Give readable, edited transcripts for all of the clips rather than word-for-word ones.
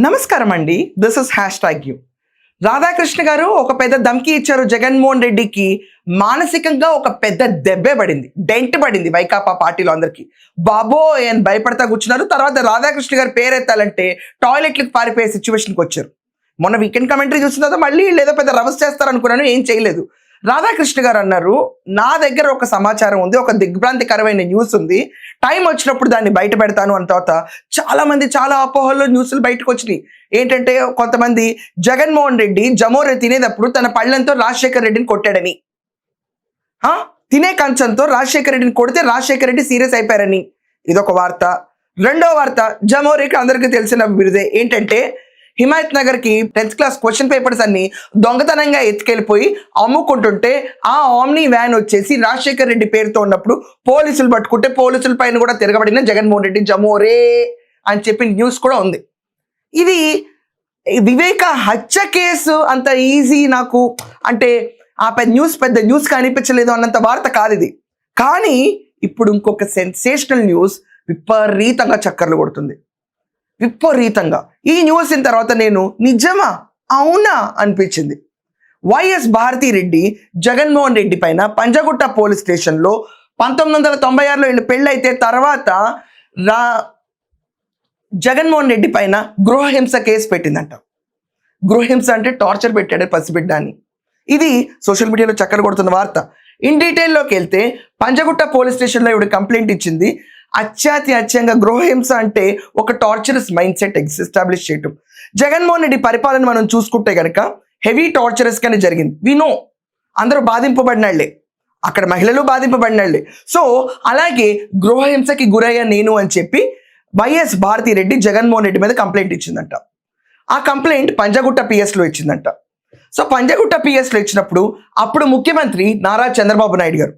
నమస్కారం అండి. This is #you. Radhakrishna గారు ఒక పెద్ద ధమ్కి ఇచ్చారు జగన్మోహన్ రెడ్డికి. మానసికంగా ఒక పెద్ద దెబ్బే పడింది, డెంట్ పడింది వైకాపా పార్టీలో అందరికీ. బాబోయ్ అని భయపడతా కూర్చున్నారు. తర్వాత రాధాకృష్ణ గారు పేరెత్తాలంటే టాయిలెట్లకు పారిపోయే సిచ్యువేషన్కి వచ్చారు. మొన్న వీకెండ్ కమెంటరీ చూసిన తర్వాత మళ్ళీ ఏదో పెద్ద రవస్ చేస్తారనుకున్నాను, ఏం చేయలేదు. రాధాకృష్ణ గారు అన్నారు, నా దగ్గర ఒక సమాచారం ఉంది, ఒక దిగ్భ్రాంతికరమైన న్యూస్ ఉంది, టైం వచ్చినప్పుడు దాన్ని బయట పెడతాను అన్న తర్వాత చాలా మంది చాలా అపోహల్లో న్యూస్లు బయటకు వచ్చినాయి. ఏంటంటే కొంతమంది జగన్మోహన్ రెడ్డి జమోరే తినేటప్పుడు తన పళ్ళంతో రాజశేఖర్ రెడ్డిని కొట్టాడని, తినే కంచంతో రాజశేఖర్ రెడ్డిని కొడితే రాజశేఖర్ రెడ్డి సీరియస్ అయిపోయారని ఇదొక వార్త. రెండో వార్త, జమోరేకి అందరికీ తెలిసిన బిరుదే ఏంటంటే హిమాయత్ నగర్కి 10th క్లాస్ క్వశ్చన్ పేపర్స్ అన్ని దొంగతనంగా ఎత్తుకెళ్ళిపోయి అమ్ముకుంటుంటే ఆ ఆమ్ని వ్యాన్ వచ్చేసి రాజశేఖర్ రెడ్డి పేరుతో ఉన్నప్పుడు పోలీసులు పట్టుకుంటే పోలీసుల పైన కూడా తిరగబడిన జగన్మోహన్ రెడ్డి జమోరే అని చెప్పి న్యూస్ కూడా ఉంది. ఇది వివేక హత్య కేసు అంత ఈజీ నాకు అంటే ఆ పెద్ద న్యూస్ కనిపించలేదు అన్నంత వార్త కాదు ఇది. కానీ ఇప్పుడు ఇంకొక సెన్సేషనల్ న్యూస్ విపరీతంగా చక్కర్లు కొడుతుంది, విపరీతంగా. ఈ న్యూస్ అయిన తర్వాత నేను నిజమా అవునా అనిపించింది. వైఎస్ భారతిరెడ్డి జగన్మోహన్ రెడ్డి పైన పంజగుట్ట పోలీస్ స్టేషన్లో 1996లో వీళ్ళు పెళ్ళైతే తర్వాత జగన్మోహన్ రెడ్డి పైన గృహహింస కేసు పెట్టిందంట. గృహహింస అంటే టార్చర్ పెట్టాడు పసిబిడ్డ అని. ఇది సోషల్ మీడియాలో చక్కర కొడుతున్న వార్త. ఇన్ డీటెయిల్లోకి వెళ్తే పంజగుట్ట పోలీస్ స్టేషన్లో ఇవిడ కంప్లైంట్ ఇచ్చింది. అత్యాత్యంగా గృహహింస అంటే ఒక టార్చరస్ మైండ్ సెట్ ఎస్టాబ్లిష్ చేయటం. జగన్మోహన్ రెడ్డి పరిపాలన మనం చూసుకుంటే కనుక హెవీ టార్చరస్ గానే జరిగింది. వినో అందరూ బాధింపబడినాళ్లే, అక్కడ మహిళలు బాధింపబడినాళ్లే. సో అలాగే గృహహింసకి గురయ్యా నేను అని చెప్పి వైఎస్ భారతిరెడ్డి జగన్మోహన్ రెడ్డి మీద కంప్లైంట్ ఇచ్చిందంట. ఆ కంప్లైంట్ పంజగుట్ట పిఎస్లో ఇచ్చిందంట. సో పంజగుట్ట పిఎస్లో ఇచ్చినప్పుడు అప్పుడు ముఖ్యమంత్రి నారా చంద్రబాబు నాయుడు గారు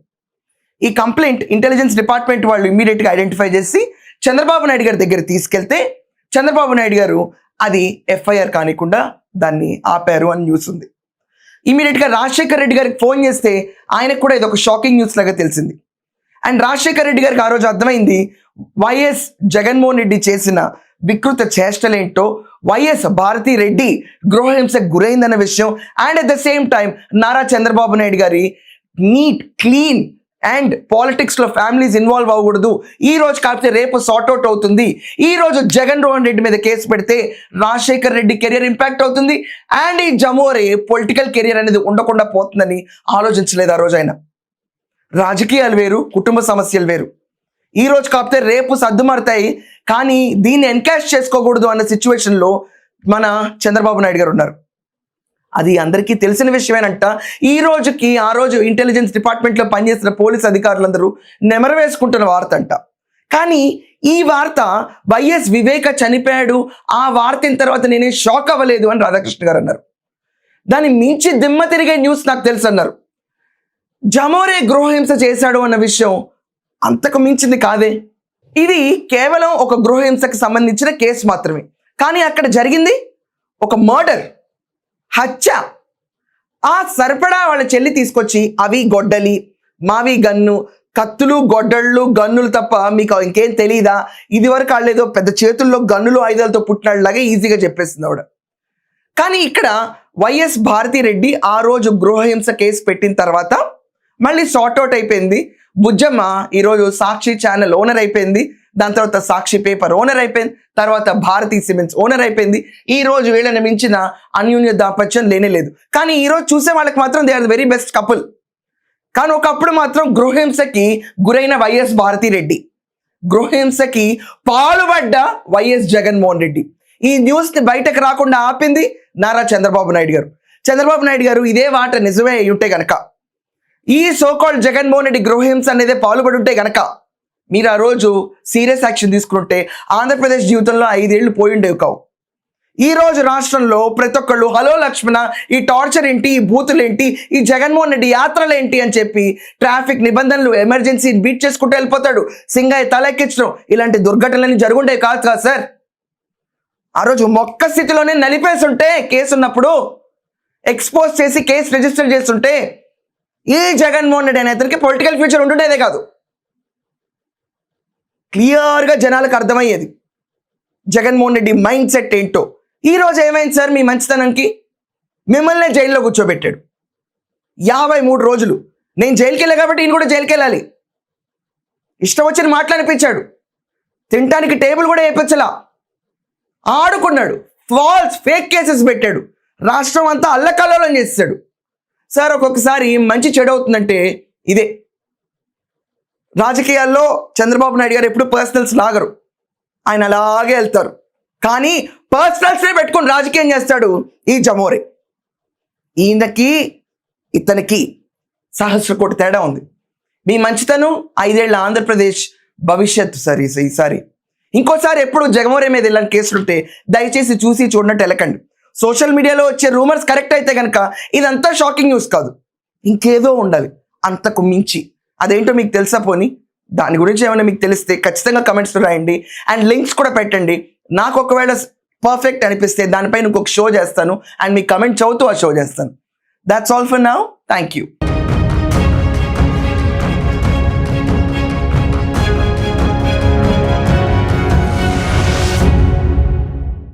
ఈ కంప్లైంట్ ఇంటెలిజెన్స్ డిపార్ట్మెంట్ వాళ్ళు ఇమ్మీడియట్గా ఐడెంటిఫై చేసి చంద్రబాబు నాయుడు గారి దగ్గర తీసుకెళ్తే చంద్రబాబు నాయుడు గారు అది ఎఫ్ఐఆర్ కానికుండా దాన్ని ఆపారు అని న్యూస్ ఉంది. ఇమీడియట్గా రాజశేఖర్ రెడ్డి గారికి ఫోన్ చేస్తే ఆయనకు కూడా ఇది ఒక షాకింగ్ న్యూస్ లాగా తెలిసింది. అండ్ రాజశేఖర్ రెడ్డి గారికి ఆ రోజు అర్థమైంది వైఎస్ జగన్మోహన్ రెడ్డి చేసిన వికృత చేష్టలేంటో, వైఎస్ భారతిరెడ్డి గృహహింసకు గురైందన్న విషయం. And at the same time Nara Chandrababu Naidu గారి నీట్ క్లీన్ అండ్ పాలిటిక్స్లో ఫ్యామిలీస్ ఇన్వాల్వ్ అవ్వకూడదు, ఈ రోజు కాకపోతే రేపు సార్ట్అవుట్ అవుతుంది, ఈ రోజు జగన్మోహన్ రెడ్డి మీద కేసు పెడితే రాజశేఖర్ రెడ్డి కెరియర్ ఇంపాక్ట్ అవుతుంది, అండ్ ఈ జమోరే పొలిటికల్ కెరియర్ అనేది ఉండకుండా పోతుందని ఆలోచించలేదు ఆ రోజు ఆయన. రాజకీయాలు వేరు, కుటుంబ సమస్యలు వేరు. ఈ రోజు కాకపోతే రేపు సర్దుమారుతాయి, కానీ దీన్ని ఎన్కాష్ చేసుకోకూడదు అన్న సిచ్యువేషన్లో మన చంద్రబాబు నాయుడు గారు ఉన్నారు. అది అందరికీ తెలిసిన విషయమేనంట. ఈ రోజుకి ఆ రోజు ఇంటెలిజెన్స్ డిపార్ట్మెంట్లో పనిచేసిన పోలీస్ అధికారులందరూ నెమరు వేసుకుంటున్న వార్త అంట. కానీ ఈ వార్త వైఎస్ వివేక చనిపోయాడు ఆ వార్త అయిన తర్వాత నేనే షాక్ అవ్వలేదు అని రాధాకృష్ణ గారు అన్నారు. దాన్ని మించి దిమ్మ తిరిగే న్యూస్ నాకు తెలుసు అన్నారు. జమోరే గృహహింస చేశాడు అన్న విషయం అంతకు మించింది కాదే. ఇది కేవలం ఒక గృహహింసకు సంబంధించిన కేసు మాత్రమే, కానీ అక్కడ జరిగింది ఒక మర్డర్, హత్య. ఆ సరిపడా వాళ్ళ చెల్లి తీసుకొచ్చి అవి గొడ్డలి, మావి గన్ను, కత్తులు గొడ్డళ్ళు గన్నులు తప్ప మీకు ఇంకేం తెలీదా, ఇది వరకు వాళ్ళేదో పెద్ద చేతుల్లో గన్నులు ఆయుధాలతో పుట్టినలాగే ఈజీగా చెప్పేస్తుంది ఆవిడ. కానీ ఇక్కడ వైఎస్ భారతిరెడ్డి ఆ రోజు గృహహింస కేసు పెట్టిన తర్వాత మళ్ళీ సార్ట్అవుట్ అయిపోయింది. బుజ్జమ్మ ఈరోజు సాక్షి ఛానల్ ఓనర్ అయిపోయింది, దాని తర్వాత సాక్షి పేపర్ ఓనర్ అయిపోయింది, తర్వాత భారతీ సిమెంట్స్ ఓనర్ అయిపోయింది. ఈ రోజు వీళ్ళని మించిన అన్యోన్య దాంపత్యం లేనే లేదు. కానీ ఈరోజు చూసే వాళ్ళకి మాత్రం they are the very best couple. కానీ ఒకప్పుడు మాత్రం గృహహింసకి గురైన వైఎస్ భారతిరెడ్డి, గృహహింసకి పాల్పడ్డ వైఎస్ జగన్మోహన్ రెడ్డి. ఈ న్యూస్ని బయటకు రాకుండా ఆపింది నారా చంద్రబాబు నాయుడు గారు. చంద్రబాబు నాయుడు గారు ఇదే మాట నిజమే అయ్యుంటే గనక, ఈ సోకాల్డ్ జగన్మోహన్ రెడ్డి గృహహింస అనేది పాల్పడి ఉంటే గనక మీరు ఆ రోజు సీరియస్ యాక్షన్ తీసుకుంటే ఆంధ్రప్రదేశ్ జీవితంలో 5 ఏళ్ళు పోయి ఉండేవి కావు. ఈ రోజు రాష్ట్రంలో ప్రతి ఒక్కళ్ళు హలో లక్ష్మణ, ఈ టార్చర్ ఏంటి, ఈ బూతులు ఏంటి, ఈ జగన్మోహన్ రెడ్డి యాత్రలు ఏంటి అని చెప్పి ట్రాఫిక్ నిబంధనలు ఎమర్జెన్సీ బీట్ చేసుకుంటూ వెళ్ళిపోతాడు. సింగయ్య తలెక్కించడం ఇలాంటి దుర్ఘటనలన్నీ జరుగుండేవి కాదు కదా సార్. ఆ రోజు మొక్క స్థితిలోనే నలిపేసి ఉంటే కేసు ఉన్నప్పుడు ఎక్స్పోజ్ చేసి కేసు రిజిస్టర్ చేస్తుంటే ఈ జగన్మోహన్ రెడ్డి అనే అతనికి పొలిటికల్ ఫ్యూచర్ ఉంటుండేదే కాదు. క్లియర్గా జనాలకు అర్థమయ్యేది జగన్మోహన్ రెడ్డి మైండ్ సెట్ ఏంటో. ఈ రోజు ఏమైంది సార్ మీ మంచితనంకి? మిమ్మల్నే జైల్లో కూర్చోబెట్టాడు 53 రోజులు. నేను జైలుకి వెళ్ళా కాబట్టి ఈయన కూడా జైలుకి వెళ్ళాలి. ఇష్టం వచ్చిన మాట్లాడిపించాడు. తినటానికి టేబుల్ కూడా వేయించలా. ఆడుకున్నాడు. ఫేక్ కేసెస్ పెట్టాడు. రాష్ట్రం అంతా అల్లకల్లోలం చేస్తాడు. సార్ ఒక్కొక్కసారి మంచి చెడు అవుతుందంటే ఇదే. రాజకీయాల్లో చంద్రబాబు నాయుడు గారు ఎప్పుడు పర్సనల్స్ లాగరు. ఆయన అలాగే వెళ్తారు. కానీ పర్సనల్స్నే పెట్టుకొని రాజకీయం చేస్తాడు ఈ జమోరే. ఈయనకి ఇతనికి సహస్ర కోటి తేడా ఉంది. మీ మంచితనం 5 ఏళ్ల ఆంధ్రప్రదేశ్ భవిష్యత్తు సార్ ఈసారి. ఇంకోసారి ఎప్పుడు జగమోరే మీద ఇలాంటి కేసులుంటే దయచేసి చూసి చూడనట్టు వెళ్ళకండి. సోషల్ మీడియాలో వచ్చే రూమర్స్ కరెక్ట్ అయితే కనుక ఇదంతా షాకింగ్ న్యూస్ కాదు, ఇంకేదో ఉండాలి అంతకు మించి. అదేంటో మీకు తెలుసా? పోనీ దాని గురించి ఏమైనా మీకు తెలిస్తే ఖచ్చితంగా కమెంట్స్లో రాయండి. అండ్ లింక్స్ కూడా పెట్టండి. నాకు ఒకవేళ పర్ఫెక్ట్ అనిపిస్తే దానిపైన ఇంకొక షో చేస్తాను అండ్ మీ కమెంట్ చదువుతూ ఆ షో చేస్తాను. That's all for now. Thank you.